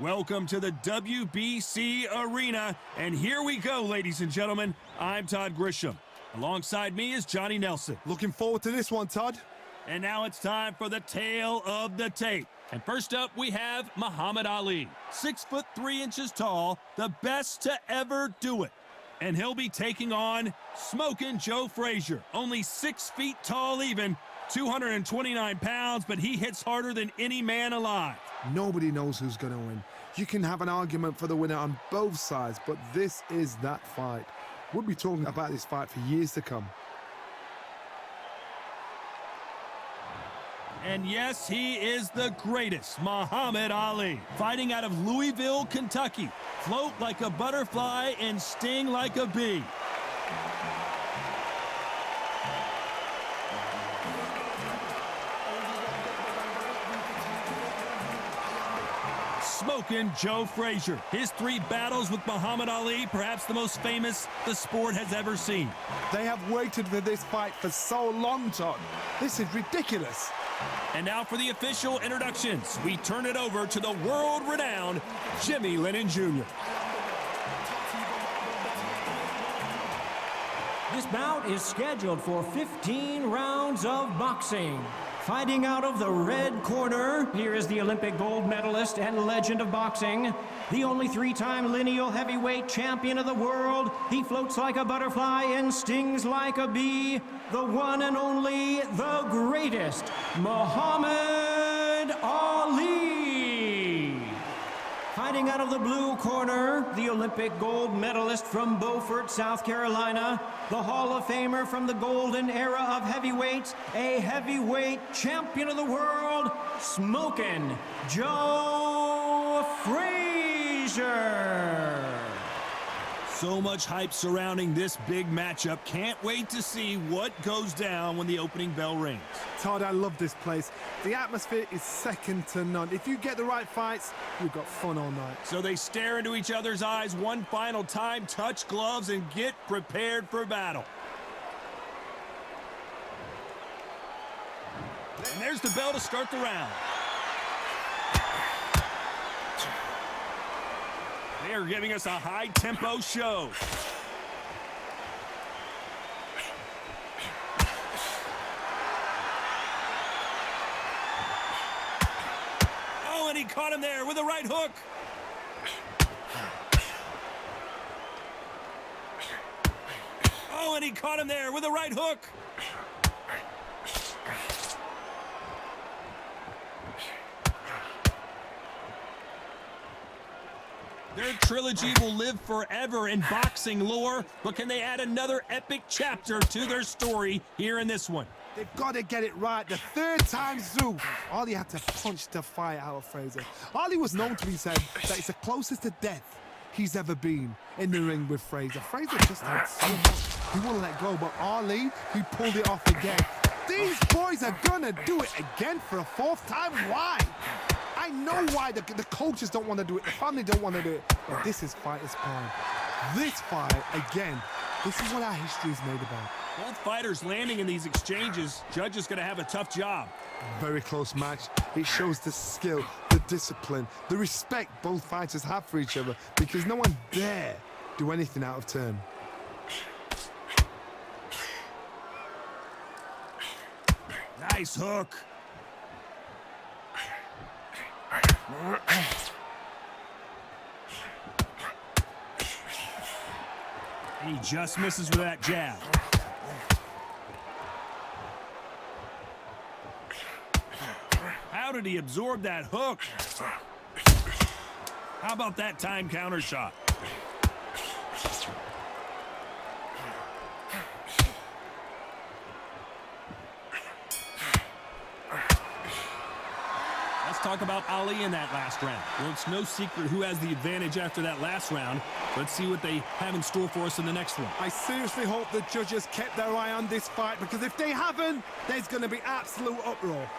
Welcome to the WBC Arena, and here we go, ladies and gentlemen. I'm Todd Grisham. Alongside me is Johnny Nelson. Looking forward to this one, Todd. And now it's time for the tale of the tape. And first up, we have Muhammad Ali. 6'3" tall, the best to ever do it. And he'll be taking on Smokin' Joe Frazier. Only 6 feet tall even, 229 pounds, but he hits harder than any man alive. Nobody knows who's going to win. You can have an argument for the winner on both sides, but this is that fight. We'll be talking about this fight for years to come. And yes, he is the greatest, Muhammad Ali. Fighting out of Louisville, Kentucky. Float like a butterfly and sting like a bee. Smokin' Joe Frazier. His 3 battles with Muhammad Ali, perhaps the most famous the sport has ever seen. They have waited for this fight for so long, Todd. This is ridiculous. And now for the official introductions. We turn it over to the world-renowned Jimmy Lennon Jr. This bout is scheduled for 15 rounds of boxing. Fighting out of the red corner, here is the Olympic gold medalist and legend of boxing, the only 3-time lineal heavyweight champion of the world. He floats like a butterfly and stings like a bee, the one and only, the greatest, Muhammad Ali. Fighting out of the blue corner, the Olympic gold medalist from Beaufort, South Carolina, the Hall of Famer from the golden era of heavyweights, a heavyweight champion of the world, Smokin' Joe Frazier. So much hype surrounding this big matchup. Can't wait to see what goes down when the opening bell rings. Todd, I love this place. The atmosphere is second to none. If you get the right fights, you've got fun all night. So they stare into each other's eyes one final time, touch gloves, and get prepared for battle. And there's the bell to start the round. They are giving us a high-tempo show. Oh, and he caught him there with a right hook. Oh, and he caught him there with a right hook. Their trilogy will live forever in boxing lore, but can they add another epic chapter to their story here in this one? They've got to get it right. The 3rd time through. Ali had to punch the fight out of Frazier. Ali was known to be said that it's the closest to death he's ever been in the ring with Frazier. Frazier just had so much. He wouldn't let go, but Ali, he pulled it off again. These boys are going to do it again for a 4th time. Why? I know why the coaches don't want to do it, the family don't want to do it, but this is fighter's prime. This fight, again, this is what our history is made about. Both fighters landing in these exchanges, Judge is going to have a tough job. Very close match. It shows the skill, the discipline, the respect both fighters have for each other, because no one dare do anything out of turn. Nice hook. He just misses with that jab. How did he absorb that hook? How about that time counter shot? Talk about Ali in that last round. Well, it's no secret who has the advantage after that last round. Let's see what they have in store for us in the next one. I seriously hope the judges kept their eye on this fight, because if they haven't, there's going to be absolute uproar.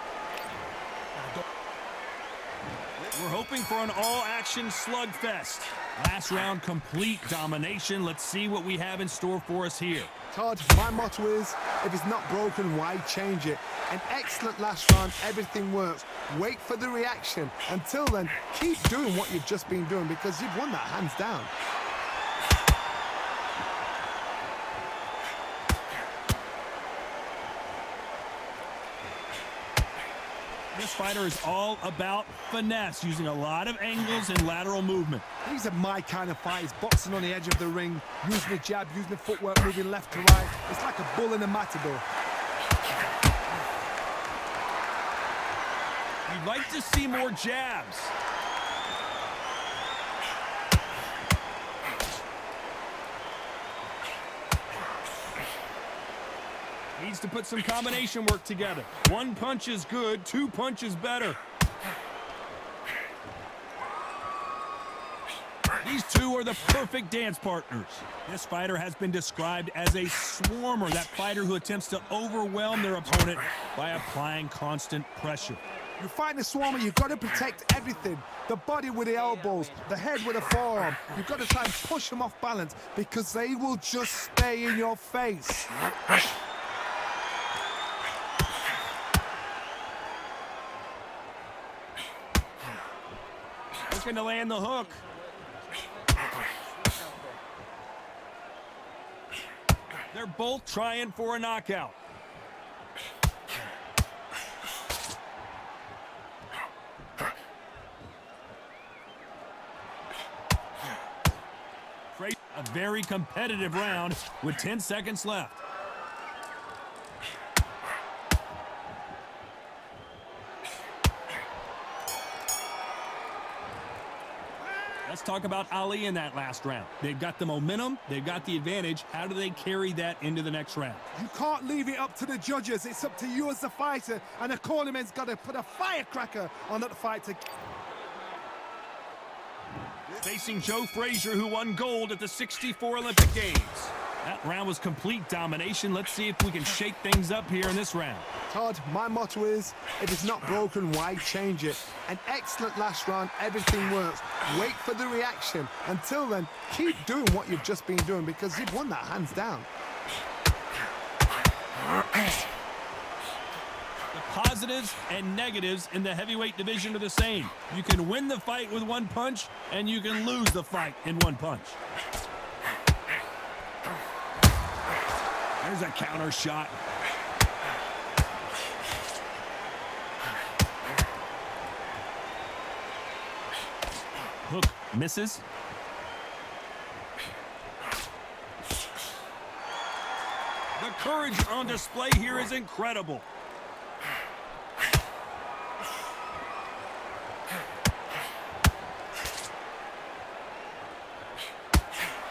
We're hoping for an all-action slugfest. Last round, complete domination. Let's see what we have in store for us here. Todd, my motto is, if it's not broken, why change it? An excellent last round, everything works. Wait for the reaction. Until then, keep doing what you've just been doing because you've won that hands down. This fighter is all about finesse, using a lot of angles and lateral movement. These are my kind of fights, boxing on the edge of the ring, using the jab, using the footwork, moving left to right. It's like a bull in a matador. You'd like to see more jabs. Needs to put some combination work together. One punch is good, two punches better. These two are the perfect dance partners. This fighter has been described as a swarmer, that fighter who attempts to overwhelm their opponent by applying constant pressure. You fight the swarmer, you've got to protect everything. The body with the elbows, the head with the forearm. You've got to try and push them off balance because they will just stay in your face. Looking to land the hook. They're both trying for a knockout. A very competitive round with 10 seconds left. Let's talk about Ali in that last round. They've got the momentum, they've got the advantage. How do they carry that into the next round? You can't leave it up to the judges. It's up to you as the fighter, and the cornerman's got to put a firecracker on that fight to... Facing Joe Frazier, who won gold at the '64 Olympic Games. That round was complete domination. Let's see if we can shake things up here in this round. Todd, my motto is, if it's not broken, why change it? An excellent last round, everything works. Wait for the reaction. Until then, keep doing what you've just been doing because you've won that hands down. The positives and negatives in the heavyweight division are the same. You can win the fight with one punch, and you can lose the fight in one punch. There's a counter shot. Hook misses. The courage on display here is incredible.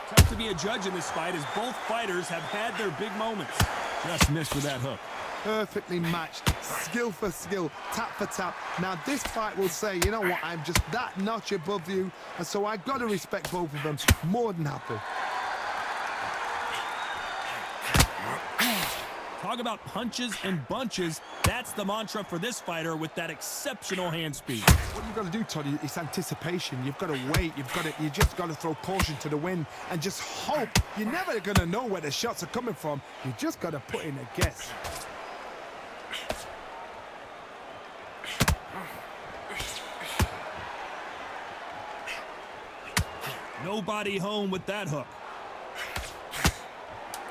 Tough to be a judge in this fight as both fighters have had their big moments. Just missed with that hook. Perfectly matched, skill for skill, tap for tap. Now this fight will say, you know what, I'm just that notch above you, and so I've got to respect both of them. More than happy. Talk about punches and bunches. That's the mantra for this fighter with that exceptional hand speed. What you've got to do, Toddy, is anticipation. You've got to wait. You just got to throw caution to the wind and just hope. You're never going to know where the shots are coming from. You just got to put in a guess. Nobody home with that hook.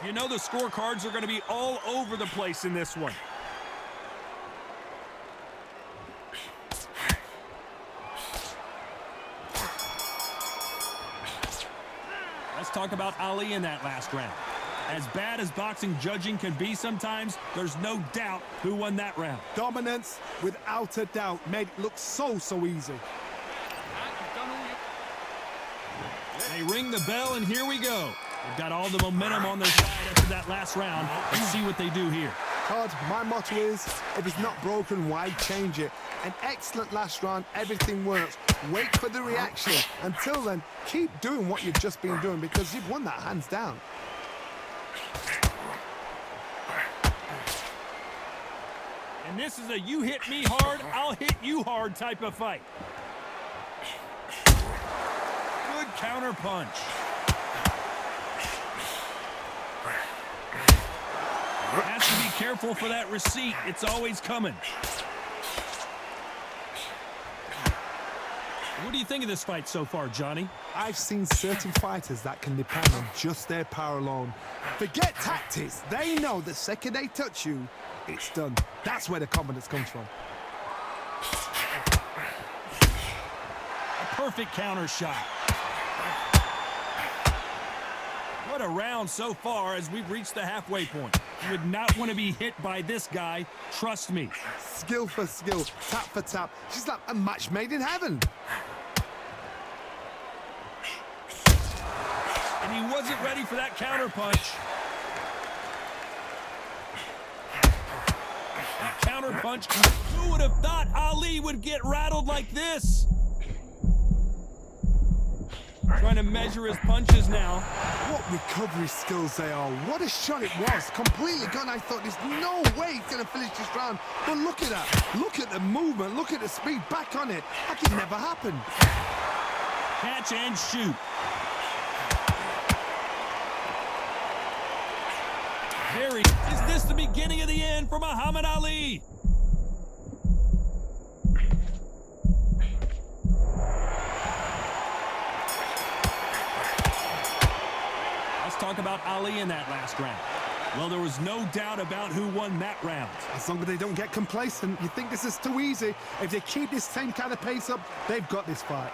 You know the scorecards are going to be all over the place in this one. Let's talk about Ali in that last round. As bad as boxing judging can be sometimes, there's no doubt who won that round. Dominance, without a doubt, made it look so easy. They ring the bell, and here we go. They've got all the momentum on their side after that last round. Let's see what they do here. Todd, my motto is, if it's not broken, why change it? An excellent last round, everything works. Wait for the reaction. Until then, keep doing what you've just been doing because you've won that hands down. And this is a you hit me hard, I'll hit you hard type of fight. counter punch. Has to be careful for that receipt. It's always coming. What do you think of this fight so far, Johnny? I've seen certain fighters that can depend on just their power alone. Forget tactics. They know the second they touch you, it's done. That's where the confidence comes from. A perfect counter shot. What a round so far as we've reached the halfway point. You would not want to be hit by this guy, trust me. Skill for skill, tap for tap. She's like a match made in heaven. And he wasn't ready for that counter punch. That counter punch, who would have thought Ali would get rattled like this? Trying to measure his punches now. What recovery skills they are. What a shot it was. Completely gone. I thought there's no way he's going to finish this round. But look at that. Look at the movement. Look at the speed. Back on it. Like it never happened. Catch and shoot. Is this the beginning of the end for Muhammad Ali? Let's talk about Ali in that last round. Well, there was no doubt about who won that round. As long as they don't get complacent, you think this is too easy. If they keep this same kind of pace up, they've got this fight.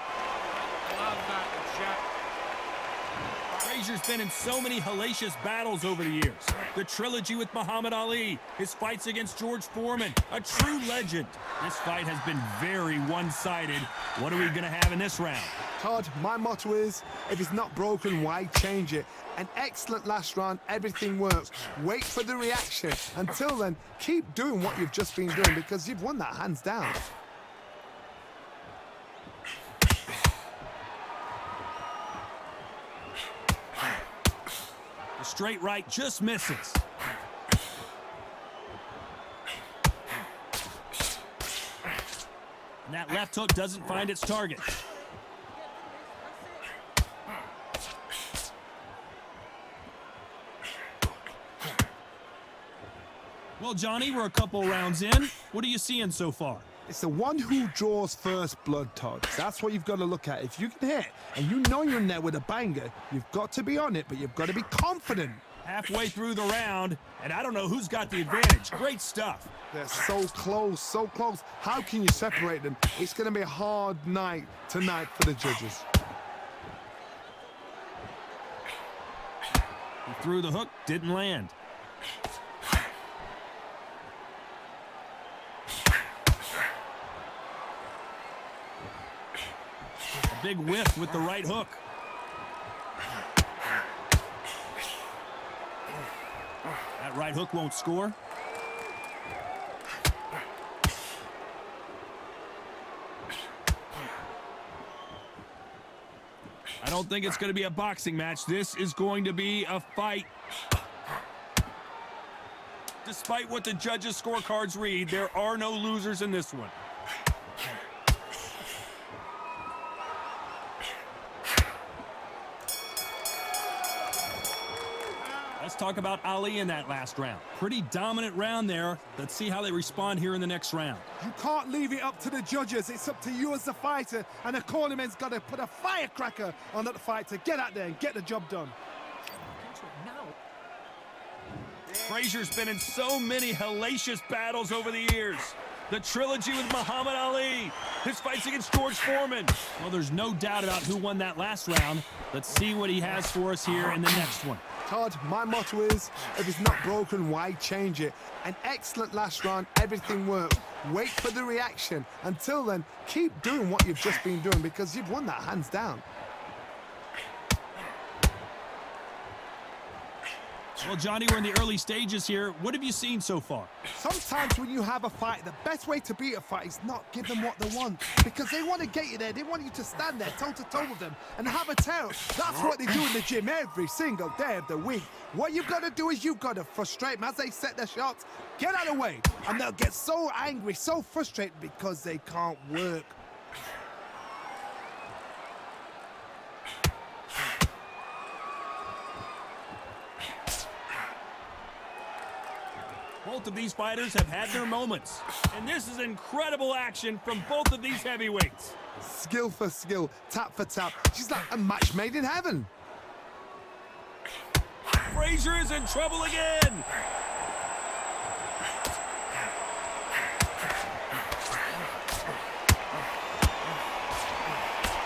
Frazier's been in so many hellacious battles over the years. The trilogy with Muhammad Ali, his fights against George Foreman, a true legend. This fight has been very one-sided. What are we going to have in this round? Todd, my motto is, if it's not broken, why change it? An excellent last round, everything works. Wait for the reaction. Until then, keep doing what you've just been doing because you've won that hands down. The straight right just misses. And that left hook doesn't find its target. Well, Johnny, we're a couple rounds in. What are you seeing so far? It's the one who draws first blood, Todd. That's what you've got to look at. If you can hit and you know you're in there with a banger, you've got to be on it, but you've got to be confident. Halfway through the round, and I don't know who's got the advantage. Great stuff. They're so close, so close. How can you separate them? It's going to be a hard night tonight for the judges. He threw the hook, didn't land. A big whiff with the right hook. That right hook won't score. I don't think it's going to be a boxing match. This is going to be a fight. Despite what the judges' scorecards read, there are no losers in this one. Let's talk about Ali in that last round. Pretty dominant round there. Let's see how they respond here in the next round. You can't leave it up to the judges. It's up to you as the fighter, and the cornerman's got to put a firecracker on that fight to get out there and get the job done. Frazier's been in so many hellacious battles over the years. The trilogy with Muhammad Ali, his fights against George Foreman. Well, there's no doubt about who won that last round. Let's see what he has for us here in the next one. Todd, my motto is, if it's not broken, why change it? An excellent last round, everything works. Wait for the reaction. Until then, keep doing what you've just been doing because you've won that hands down. Well, Johnny, we're in the early stages here. What have you seen so far? Sometimes when you have a fight, the best way to beat a fight is not give them what they want because they want to get you there. They want you to stand there toe-to-toe with them and have a tear. That's what they do in the gym every single day of the week. What you've got to do is you've got to frustrate them as they set their shots. Get out of the way. And they'll get so angry, so frustrated because they can't work. Both of these fighters have had their moments. And this is incredible action from both of these heavyweights. Skill for skill, tap for tap. She's like a match made in heaven. Frazier is in trouble again.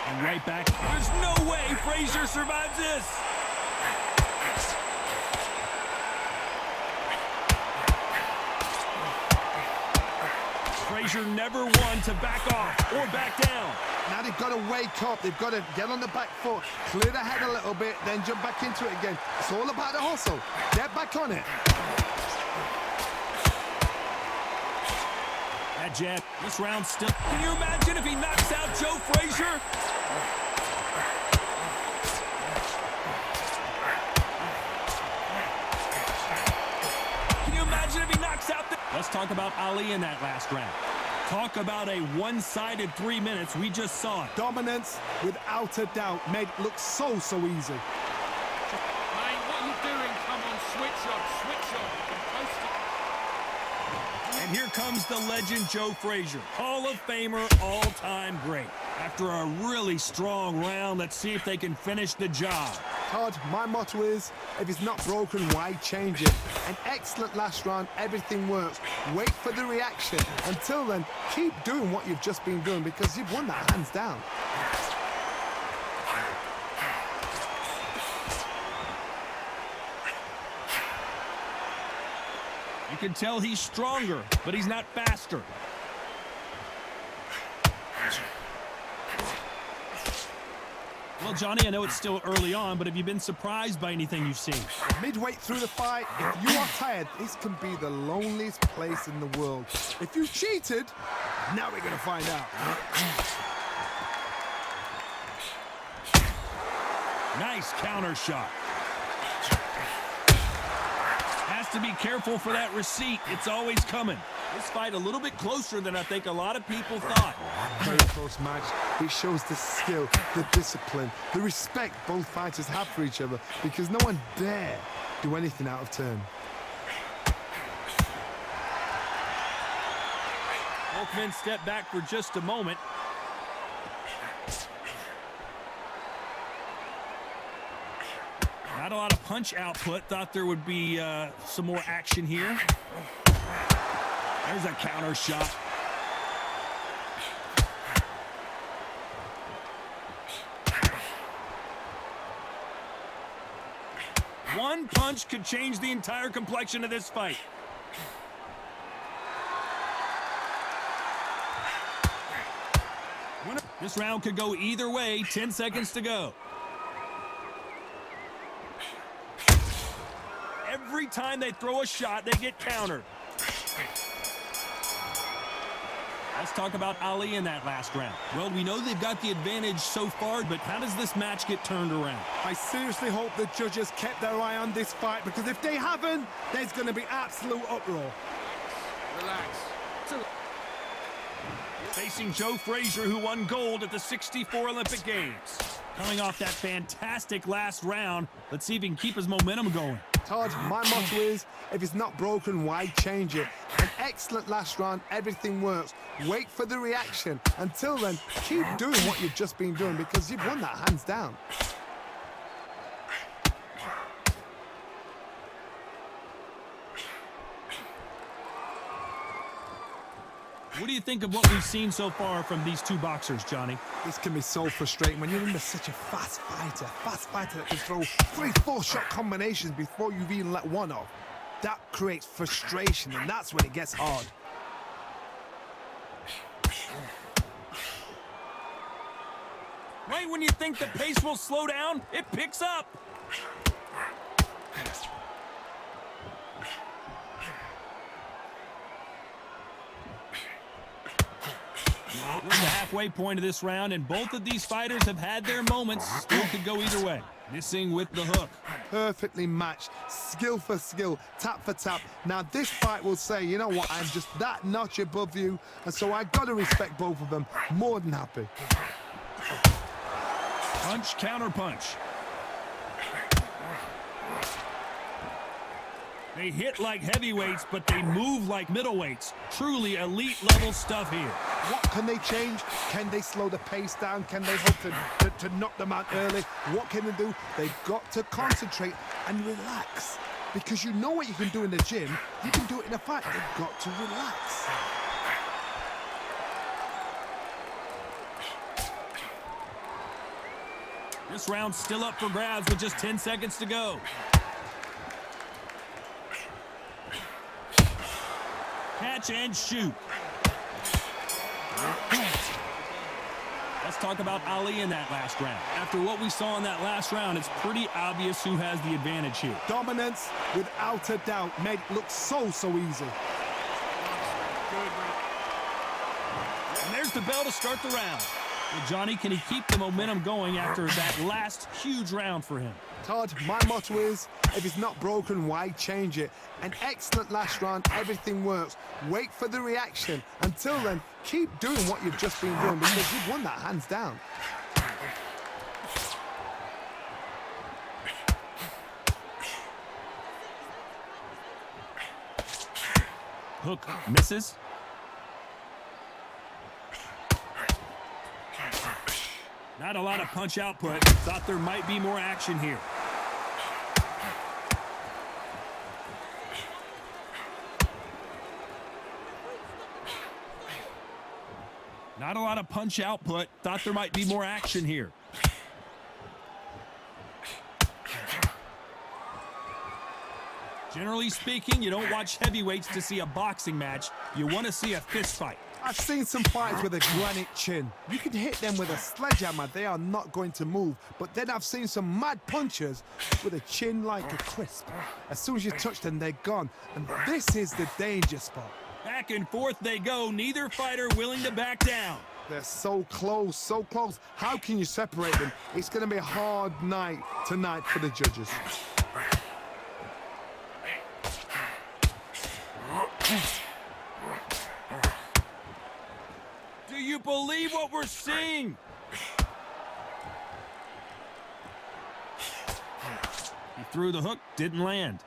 And right back. There's no way Frazier survives this. Frazier never one to back off or back down. Now they've got to wake up. They've got to get on the back foot, clear the head a little bit, then jump back into it again. It's all about the hustle. Get back on it. That jab, this round still. Can you imagine if he knocks out Joe Frazier? Can you imagine if he knocks out the... Let's talk about Ali in that last round. Talk about a one-sided 3 minutes. We just saw it. Dominance, without a doubt, made it look so easy. Mate, what are you doing? Come on, switch up. And here comes the legend Joe Frazier, Hall of Famer, all-time great. After a really strong round, let's see if they can finish the job. Todd, my motto is, if it's not broken, why change it? An excellent last round, everything works. Wait for the reaction. Until then, keep doing what you've just been doing because you've won that hands down. You can tell he's stronger, but he's not faster. Well, Johnny, I know it's still early on, but have you been surprised by anything you've seen? Midway through the fight, if you are tired, this can be the loneliest place in the world. If you cheated, now we're going to find out. Nice counter shot. Has to be careful for that receipt. It's always coming. This fight a little bit closer than I think a lot of people thought. Very close match. It shows the skill, the discipline, the respect both fighters have for each other because no one dare do anything out of turn. Both men step back for just a moment. Not a lot of punch output. Thought there would be some more action here. There's a counter shot. One punch could change the entire complexion of this fight. This round could go either way. 10 seconds to go. Every time they throw a shot, they get countered. Let's talk about Ali in that last round. Well, we know they've got the advantage so far, but how does this match get turned around? I seriously hope the judges kept their eye on this fight because if they haven't, there's going to be absolute uproar. Relax. Facing Joe Frazier, who won gold at the '64 Olympic Games. Coming off that fantastic last round, let's see if he can keep his momentum going. Todd, my motto is, if it's not broken, why change it? An excellent last round, everything works. Wait for the reaction. Until then, keep doing what you've just been doing because you've won that hands down. What do you think of what we've seen so far from these two boxers, Johnny? This can be so frustrating when you're under such a fast fighter that can throw 3-4 shot combinations before you've even let one off. That creates frustration, and that's when it gets hard. Right when you think the pace will slow down, it picks up. We're at the halfway point of this round, and both of these fighters have had their moments. Still could go either way. Missing with the hook. Perfectly matched, skill for skill, tap for tap. Now this fight will say, you know what, I'm just that notch above you, and so I got to respect both of them. More than happy. Punch, counter punch. They hit like heavyweights, but they move like middleweights. Truly elite-level stuff here. What can they change? Can they slow the pace down? Can they hope to knock them out early? What can they do? They've got to concentrate and relax. Because you know what you can do in the gym, you can do it in a fight. They've got to relax. This round's still up for grabs with just 10 seconds to go. Catch and shoot. Let's talk about Ali in that last round. After what we saw in that last round, it's pretty obvious who has the advantage here. Dominance, without a doubt, made it look so easy. And there's the bell to start the round. Well, Johnny, can he keep the momentum going after that last huge round for him? Todd, my motto is, if it's not broken, why change it? An excellent last round, everything works. Wait for the reaction. Until then, keep doing what you've just been doing because you've won that hands down. Hook misses. Not a lot of punch output. Thought there might be more action here. Not a lot of punch output. Thought there might be more action here. Generally speaking, you don't watch heavyweights to see a boxing match. You want to see a fist fight. I've seen some fights with a granite chin. You can hit them with a sledgehammer, they are not going to move. But then I've seen some mad punchers with a chin like a crisp. As soon as you touch them, they're gone. And this is the danger spot. Back and forth they go, neither fighter willing to back down. They're so close, so close. How can you separate them? It's going to be a hard night tonight for the judges. Do you believe what we're seeing? He threw the hook, didn't land.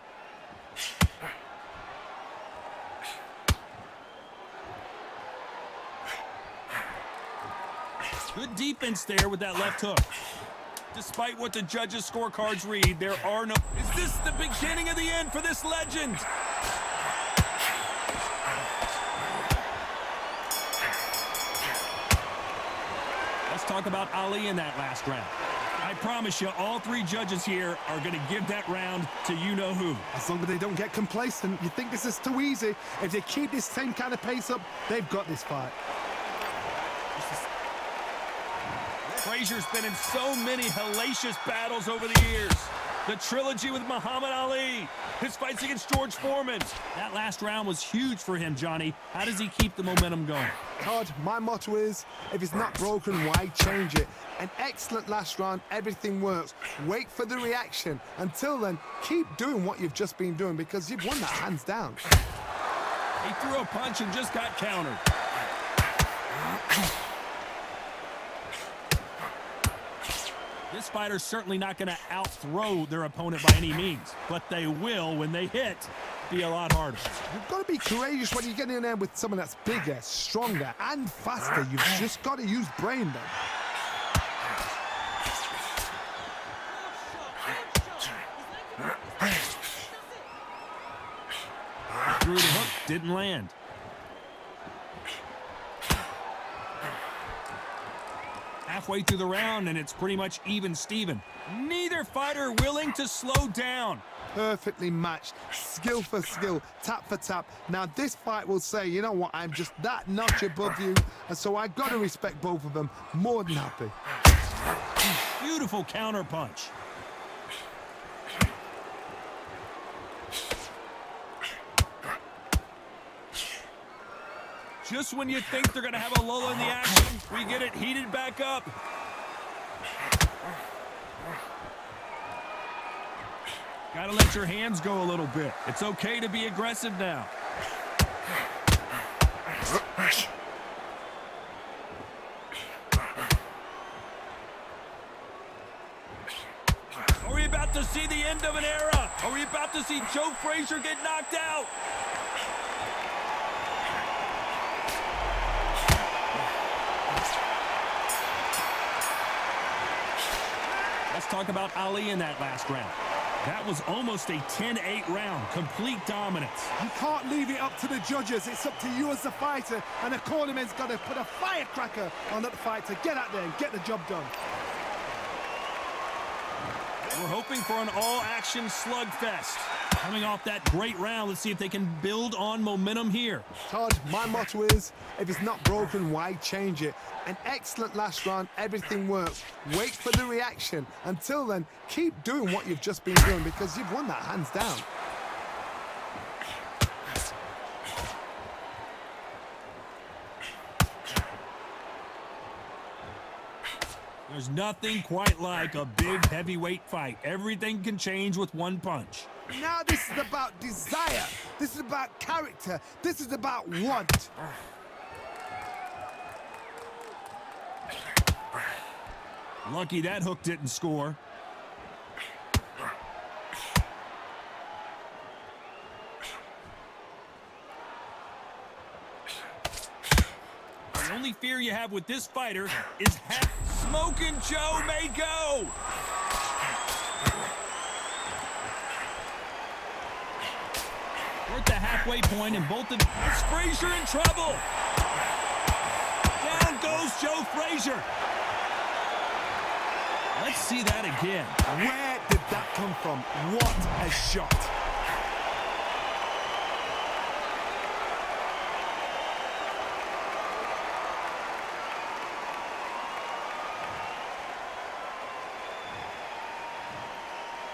Good defense there with that left hook. Despite what the judges' scorecards read, there are no... Is this the beginning of the end for this legend? Let's talk about Ali in that last round. I promise you, all three judges here are going to give that round to you-know-who. As long as they don't get complacent, you think this is too easy. If they keep this same kind of pace up, they've got this fight. Frazier's been in so many hellacious battles over the years. The trilogy with Muhammad Ali, his fights against George Foreman. That last round was huge for him, Johnny. How does he keep the momentum going? Todd, my motto is, if it's not broken, why change it? An excellent last round, everything works. Wait for the reaction. Until then, keep doing what you've just been doing because you've won that hands down. He threw a punch and just got countered. This fighter's certainly not going to out-throw their opponent by any means, but they will, when they hit, be a lot harder. You've got to be courageous when you get in there with someone that's bigger, stronger, and faster. You've just got to use brain then. Threw the hook, didn't land. Halfway through the round, and it's pretty much even Steven. Neither fighter willing to slow down. Perfectly matched, skill for skill, tap for tap. Now this fight will say, you know what, I'm just that notch above you, and so I got to respect both of them. More than happy. Beautiful counter punch. Just when you think they're going to have a lull in the action, we get it heated back up. Got to let your hands go a little bit. It's okay to be aggressive now. Are we about to see the end of an era? Are we about to see Joe Frazier get knocked out. Let's talk about Ali in that last round. That was almost a 10-8 round, complete dominance. You can't leave it up to the judges. It's up to you as the fighter, and the cornerman's got to put a firecracker on that fight to get out there and get the job done. We're hoping for an all-action slugfest. Coming off that great round, let's see if they can build on momentum here. Todd, my motto is, if it's not broken, why change it? An excellent last round, everything worked. Wait for the reaction. Until then, keep doing what you've just been doing because you've won that hands down. There's nothing quite like a big heavyweight fight. Everything can change with one punch. Now this is about desire. This is about character. This is about want. Lucky that hook didn't score. The only fear you have with this fighter is Smoking Joe may go. We're at the halfway point and both of them. Is Frazier in trouble? Down goes Joe Frazier. Let's see that again. Where did that come from? What a shot.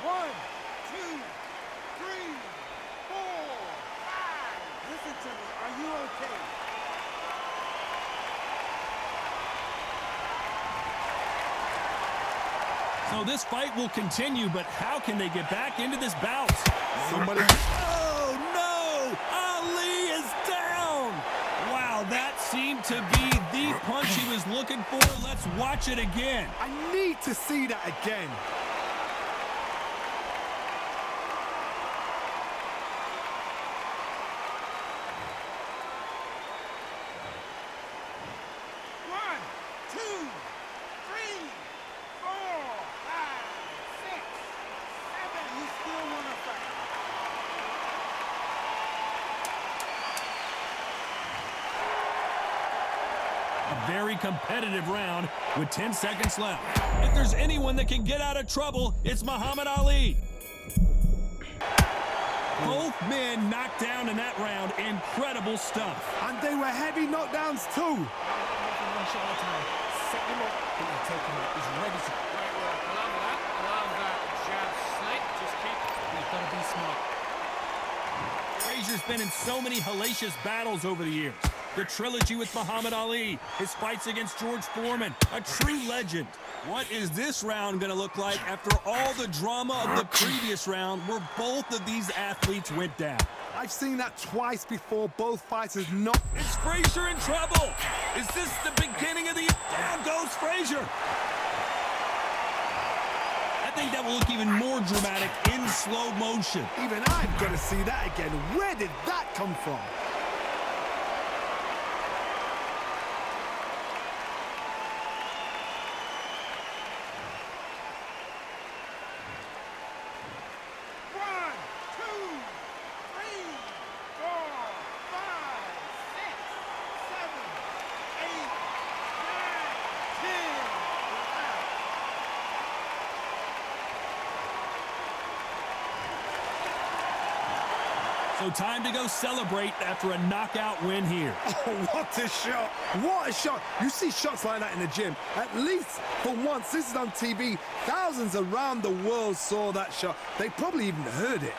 One, two, three, four, five. Listen to me. Are you okay? So this fight will continue, but how can they get back into this bout? Somebody. Oh, no! Ali is down! Wow, that seemed to be the punch he was looking for. Let's watch it again. I need to see that again. One, two, three, four, five, six, seven. You still want to fight? A very competitive round with 10 seconds left. If there's anyone that can get out of trouble, it's Muhammad Ali. Both men knocked down in that round. Incredible stuff. And they were heavy knockdowns too. One shot at a time. Set him up, but you take him out. He's ready to. Great work. Love that. Love that. Jab slick. Just keep. You've got to be smart. Frazier's been in so many hellacious battles over the years. The trilogy with Muhammad Ali, his fights against George Foreman, a true legend. What is this round going to look like after all the drama of the previous round where both of these athletes went down? I've seen that twice before. Both fighters knocked. Is Frazier in trouble? Is this the beginning of the... Down goes Frazier. I think that will look even more dramatic in slow motion. Even I've got to see that again. Where did that come from? One, two, three, four, five, six, seven, eight, nine, 10. So time to go celebrate after a knockout win here. Oh, what a shot! What a shot! You see shots like that in the gym. At least for once, this is on TV. Thousands around the world saw that shot. They probably even heard it.